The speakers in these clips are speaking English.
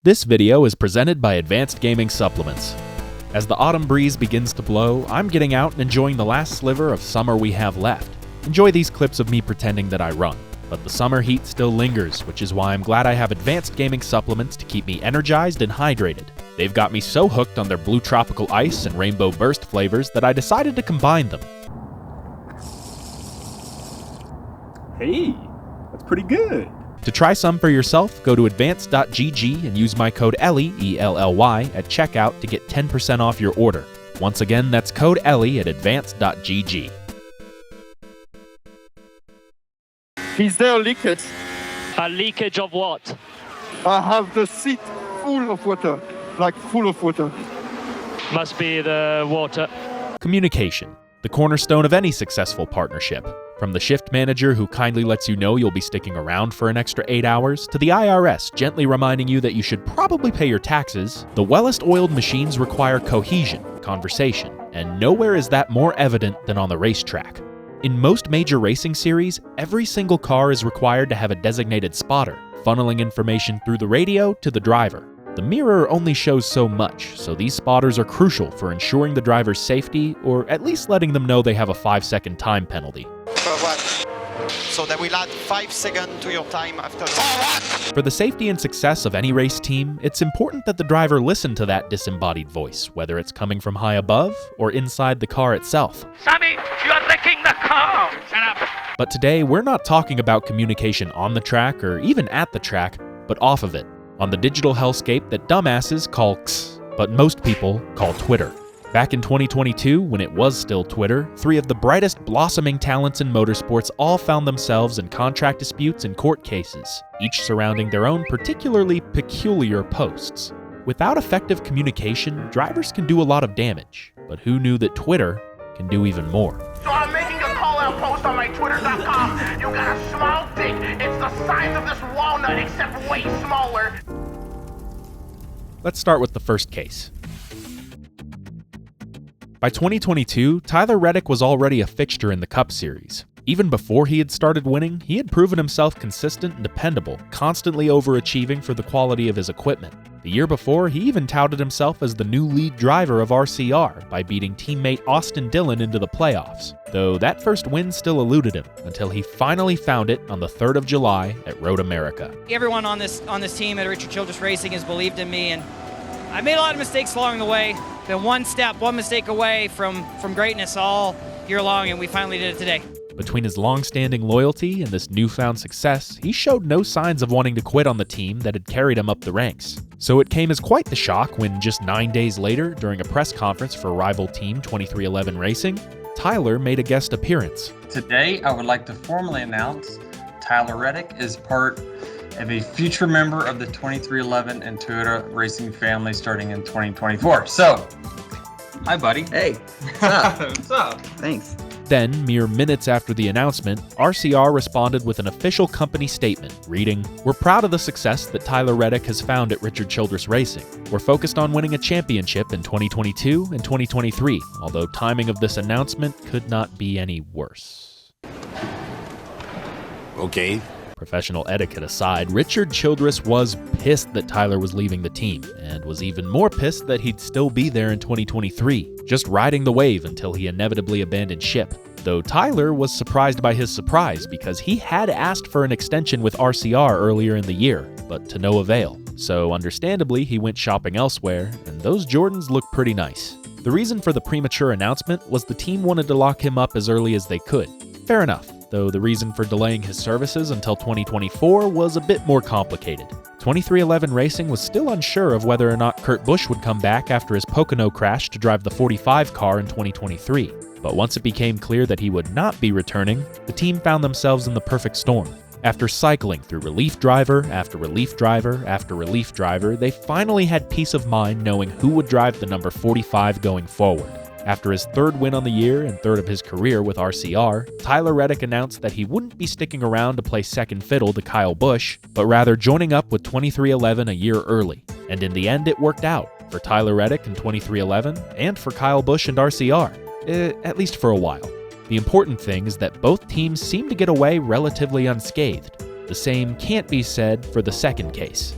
This video is presented by Advanced Gaming Supplements. As the autumn breeze begins to blow, I'm getting out and enjoying the last sliver of summer we have left. Enjoy these clips of me pretending that I run. But the summer heat still lingers, which is why I'm glad I have Advanced Gaming Supplements to keep me energized and hydrated. They've got me so hooked on their Blue Tropical Ice and Rainbow Burst flavors that I decided to combine them. Hey, that's pretty good. To try some for yourself, go to advanced.gg and use my code Elly, E-L-L-Y, at checkout to get 10% off your order. Once again, that's code Elly at advanced.gg. Is there a leakage? A leakage of what? I have the seat full of water, like full of water. Must be the water. Communication, the cornerstone of any successful partnership. From the shift manager who kindly lets you know you'll be sticking around for an extra 8 hours, to the IRS gently reminding you that you should probably pay your taxes, the well-oiled machines require cohesion, conversation, and nowhere is that more evident than on the racetrack. In most major racing series, every single car is required to have a designated spotter, funneling information through the radio to the driver. The mirror only shows so much, so these spotters are crucial for ensuring the driver's safety, or at least letting them know they have a 5-second time penalty. So that will add 5 seconds to your time after. For the safety and success of any race team, it's important that the driver listen to that disembodied voice, whether it's coming from high above or inside the car itself. Sammy, you're wrecking the car! Shut up! But today, we're not talking about communication on the track or even at the track, but off of it, on the digital hellscape that dumbasses call X, but most people call Twitter. Back in 2022, when it was still Twitter, 3 of the brightest blossoming talents in motorsports all found themselves in contract disputes and court cases, each surrounding their own particularly peculiar posts. Without effective communication, drivers can do a lot of damage, but who knew that Twitter can do even more? So I'm making a call-out post on my Twitter.com. You got a small dick. It's the size of this walnut, except way smaller. Let's start with the first case. By 2022, Tyler Reddick was already a fixture in the Cup Series. Even before he had started winning, he had proven himself consistent and dependable, constantly overachieving for the quality of his equipment. The year before, he even touted himself as the new lead driver of RCR by beating teammate Austin Dillon into the playoffs, though that first win still eluded him until he finally found it on the 3rd of July at Road America. Everyone on this team at Richard Childress Racing has believed in me, and I made a lot of mistakes along the way. Been one mistake away from greatness all year long, and we finally did it today. Between his long-standing loyalty and this newfound success, he showed no signs of wanting to quit on the team that had carried him up the ranks. So it came as quite the shock when just 9 days later, during a press conference for rival team 2311 Racing, Tyler made a guest appearance. Today, I would like to formally announce Tyler Reddick is part of a future member of the 2311 and Toyota Racing family starting in 2024. So, hi buddy. Hey, what's up? What's up? Thanks. Then, mere minutes after the announcement, RCR responded with an official company statement, reading, "We're proud of the success that Tyler Reddick has found at Richard Childress Racing. We're focused on winning a championship in 2022 and 2023, although timing of this announcement could not be any worse." Okay. Professional etiquette aside, Richard Childress was pissed that Tyler was leaving the team, and was even more pissed that he'd still be there in 2023, just riding the wave until he inevitably abandoned ship. Though Tyler was surprised by his surprise because he had asked for an extension with RCR earlier in the year, but to no avail. So understandably, he went shopping elsewhere, and those Jordans look pretty nice. The reason for the premature announcement was the team wanted to lock him up as early as they could. Fair enough. Though the reason for delaying his services until 2024 was a bit more complicated. 2311 Racing was still unsure of whether or not Kurt Busch would come back after his Pocono crash to drive the 45 car in 2023. But once it became clear that he would not be returning, the team found themselves in the perfect storm. After cycling through relief driver after relief driver after relief driver, they finally had peace of mind knowing who would drive the number 45 going forward. After his 3rd win on the year and 3rd of his career with RCR, Tyler Reddick announced that he wouldn't be sticking around to play second fiddle to Kyle Busch, but rather joining up with 2311 a year early. And in the end, it worked out for Tyler Reddick and 2311, and for Kyle Busch and RCR, at least for a while. The important thing is that both teams seem to get away relatively unscathed. The same can't be said for the second case.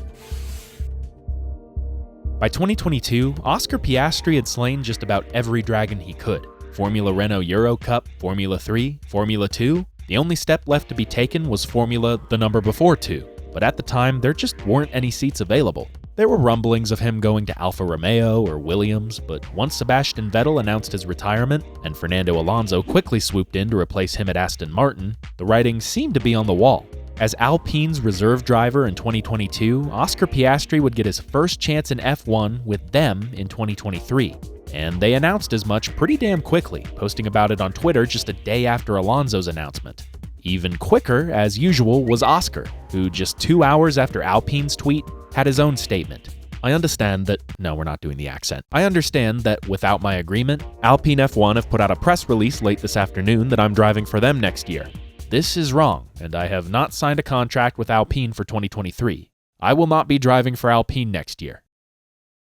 By 2022, Oscar Piastri had slain just about every dragon he could. Formula Renault Euro Cup, Formula 3, Formula 2. The only step left to be taken was Formula the number before 2, but at the time there just weren't any seats available. There were rumblings of him going to Alfa Romeo or Williams, but once Sebastian Vettel announced his retirement and Fernando Alonso quickly swooped in to replace him at Aston Martin, the writing seemed to be on the wall. As Alpine's reserve driver in 2022, Oscar Piastri would get his first chance in F1 with them in 2023. And they announced as much pretty damn quickly, posting about it on Twitter just a day after Alonso's announcement. Even quicker, as usual, was Oscar, who just 2 hours after Alpine's tweet had his own statement. I understand that without my agreement, Alpine F1 have put out a press release late this afternoon that I'm driving for them next year. This is wrong, and I have not signed a contract with Alpine for 2023. I will not be driving for Alpine next year.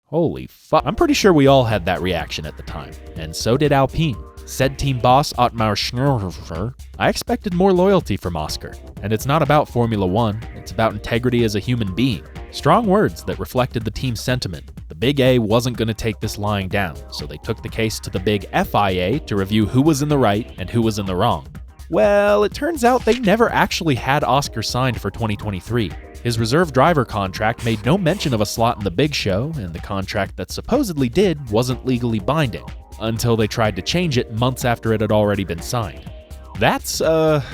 Holy fuck. I'm pretty sure we all had that reaction at the time, and so did Alpine. Said team boss Otmar Schnurfer, I expected more loyalty from Oscar, and it's not about Formula 1, it's about integrity as a human being. Strong words that reflected the team's sentiment. The Big A wasn't going to take this lying down, so they took the case to the Big FIA to review who was in the right and who was in the wrong. Well, it turns out they never actually had Oscar signed for 2023. His reserve driver contract made no mention of a slot in the Big Show, and the contract that supposedly did wasn't legally binding, until they tried to change it months after it had already been signed. That's not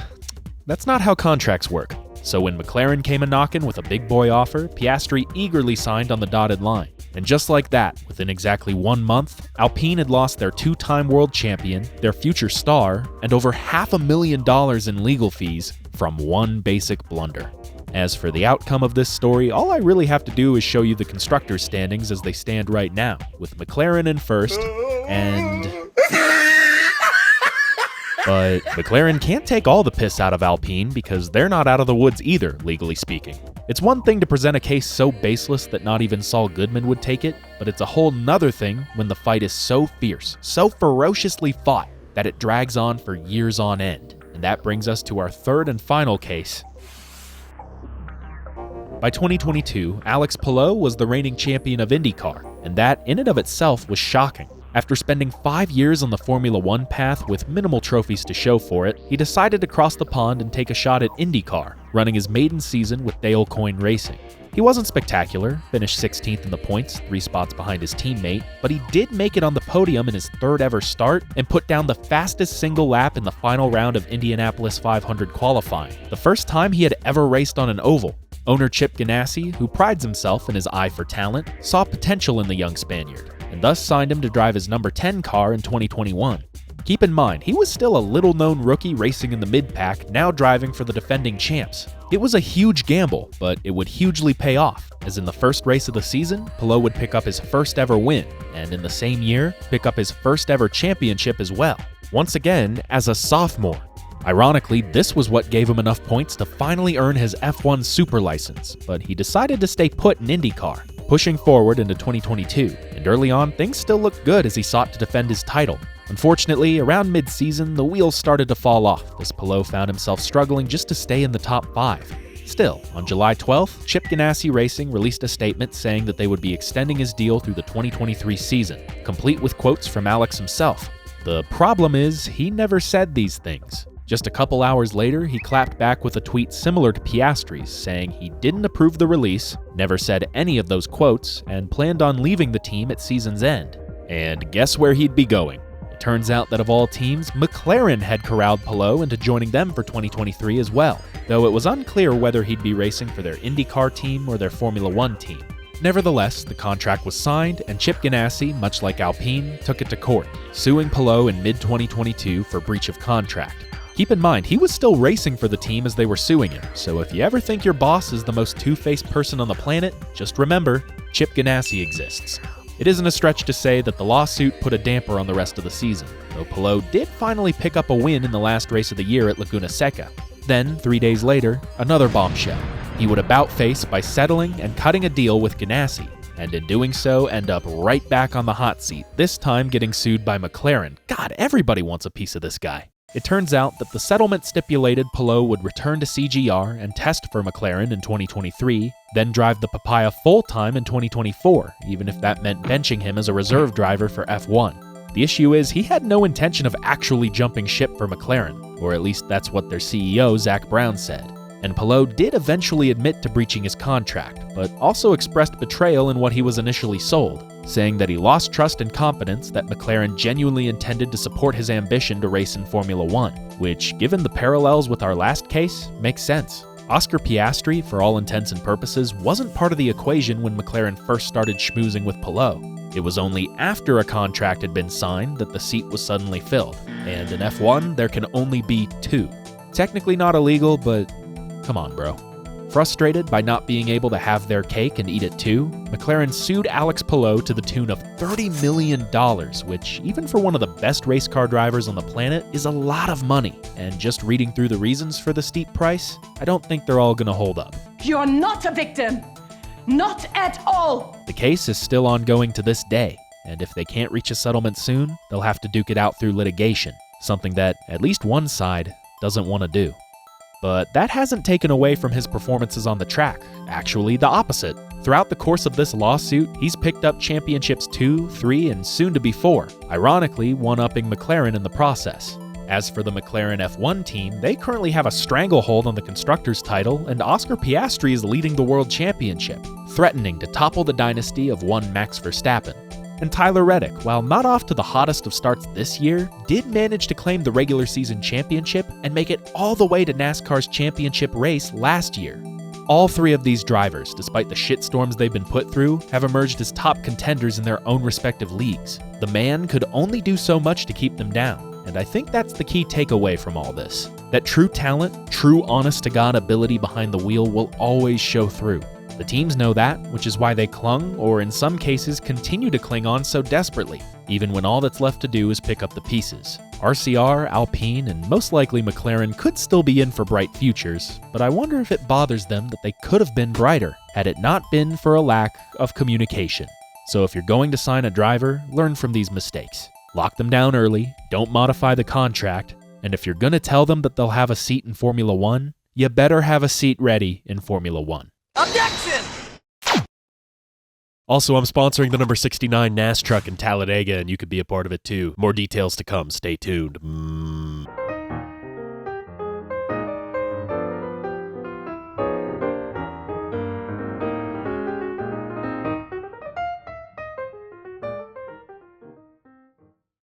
how contracts work. So when McLaren came a-knockin' with a big boy offer, Piastri eagerly signed on the dotted line. And just like that, within exactly 1 month, Alpine had lost their 2-time world champion, their future star, and over $500,000 in legal fees from one basic blunder. As for the outcome of this story, all I really have to do is show you the constructors' standings as they stand right now, with McLaren in first, But McLaren can't take all the piss out of Alpine because they're not out of the woods either, legally speaking. It's one thing to present a case so baseless that not even Saul Goodman would take it, but it's a whole nother thing when the fight is so fierce, so ferociously fought, that it drags on for years on end. And that brings us to our third and final case. By 2022, Alex Palou was the reigning champion of IndyCar, and that in and of itself was shocking. After spending 5 years on the Formula 1 path with minimal trophies to show for it, he decided to cross the pond and take a shot at IndyCar, running his maiden season with Dale Coyne Racing. He wasn't spectacular, finished 16th in the points, 3 spots behind his teammate, but he did make it on the podium in his third ever start and put down the fastest single lap in the final round of Indianapolis 500 qualifying, the first time he had ever raced on an oval. Owner Chip Ganassi, who prides himself in his eye for talent, saw potential in the young Spaniard, and thus signed him to drive his number 10 car in 2021. Keep in mind, he was still a little-known rookie racing in the mid-pack, now driving for the defending champs. It was a huge gamble, but it would hugely pay off, as in the first race of the season, Palou would pick up his first ever win, and in the same year, pick up his first ever championship as well, once again as a sophomore. Ironically, this was what gave him enough points to finally earn his F1 super license, but he decided to stay put in IndyCar, pushing forward into 2022, and early on, things still looked good as he sought to defend his title. Unfortunately, around mid-season, the wheels started to fall off as Palou found himself struggling just to stay in the top 5. Still, on July 12th, Chip Ganassi Racing released a statement saying that they would be extending his deal through the 2023 season, complete with quotes from Alex himself. The problem is, he never said these things. Just a couple hours later, he clapped back with a tweet similar to Piastri's, saying he didn't approve the release, never said any of those quotes, and planned on leaving the team at season's end. And guess where he'd be going? It turns out that of all teams, McLaren had corralled Palou into joining them for 2023 as well, though it was unclear whether he'd be racing for their IndyCar team or their Formula 1 team. Nevertheless, the contract was signed, and Chip Ganassi, much like Alpine, took it to court, suing Palou in mid-2022 for breach of contract. Keep in mind, he was still racing for the team as they were suing him, so if you ever think your boss is the most two-faced person on the planet, just remember, Chip Ganassi exists. It isn't a stretch to say that the lawsuit put a damper on the rest of the season, though Palou did finally pick up a win in the last race of the year at Laguna Seca. Then, 3 days later, another bombshell. He would about-face by settling and cutting a deal with Ganassi, and in doing so, end up right back on the hot seat, this time getting sued by McLaren. God, everybody wants a piece of this guy. It turns out that the settlement stipulated Palou would return to CGR and test for McLaren in 2023, then drive the Papaya full-time in 2024, even if that meant benching him as a reserve driver for F1. The issue is he had no intention of actually jumping ship for McLaren, or at least that's what their CEO, Zach Brown, said. And Palou did eventually admit to breaching his contract, but also expressed betrayal in what he was initially sold, saying that he lost trust and confidence that McLaren genuinely intended to support his ambition to race in Formula One, which, given the parallels with our last case, makes sense. Oscar Piastri, for all intents and purposes, wasn't part of the equation when McLaren first started schmoozing with Palou. It was only after a contract had been signed that the seat was suddenly filled, and in F1, there can only be 2. Technically not illegal, but come on, bro. Frustrated by not being able to have their cake and eat it too, McLaren sued Alex Palou to the tune of $30 million, which, even for one of the best race car drivers on the planet, is a lot of money. And just reading through the reasons for the steep price, I don't think they're all gonna hold up. You're not a victim! Not at all! The case is still ongoing to this day, and if they can't reach a settlement soon, they'll have to duke it out through litigation, something that at least one side doesn't want to do. But that hasn't taken away from his performances on the track. Actually, the opposite. Throughout the course of this lawsuit, he's picked up championships 2, 3, and soon to be 4, ironically one-upping McLaren in the process. As for the McLaren F1 team, they currently have a stranglehold on the Constructors' title, and Oscar Piastri is leading the World Championship, threatening to topple the dynasty of one Max Verstappen. And Tyler Reddick, while not off to the hottest of starts this year, did manage to claim the regular season championship and make it all the way to NASCAR's championship race last year. All 3 of these drivers, despite the shitstorms they've been put through, have emerged as top contenders in their own respective leagues. The man could only do so much to keep them down, and I think that's the key takeaway from all this. That true talent, true honest-to-God ability behind the wheel will always show through. The teams know that, which is why they clung, or in some cases continue to cling on so desperately, even when all that's left to do is pick up the pieces. RCR, Alpine, and most likely McLaren could still be in for bright futures, but I wonder if it bothers them that they could have been brighter had it not been for a lack of communication. So if you're going to sign a driver, learn from these mistakes. Lock them down early, don't modify the contract, and if you're gonna tell them that they'll have a seat in Formula One, you better have a seat ready in Formula One. Objection! Also, I'm sponsoring the number 69 NAS truck in Talladega, and you could be a part of it too. More details to come. Stay tuned.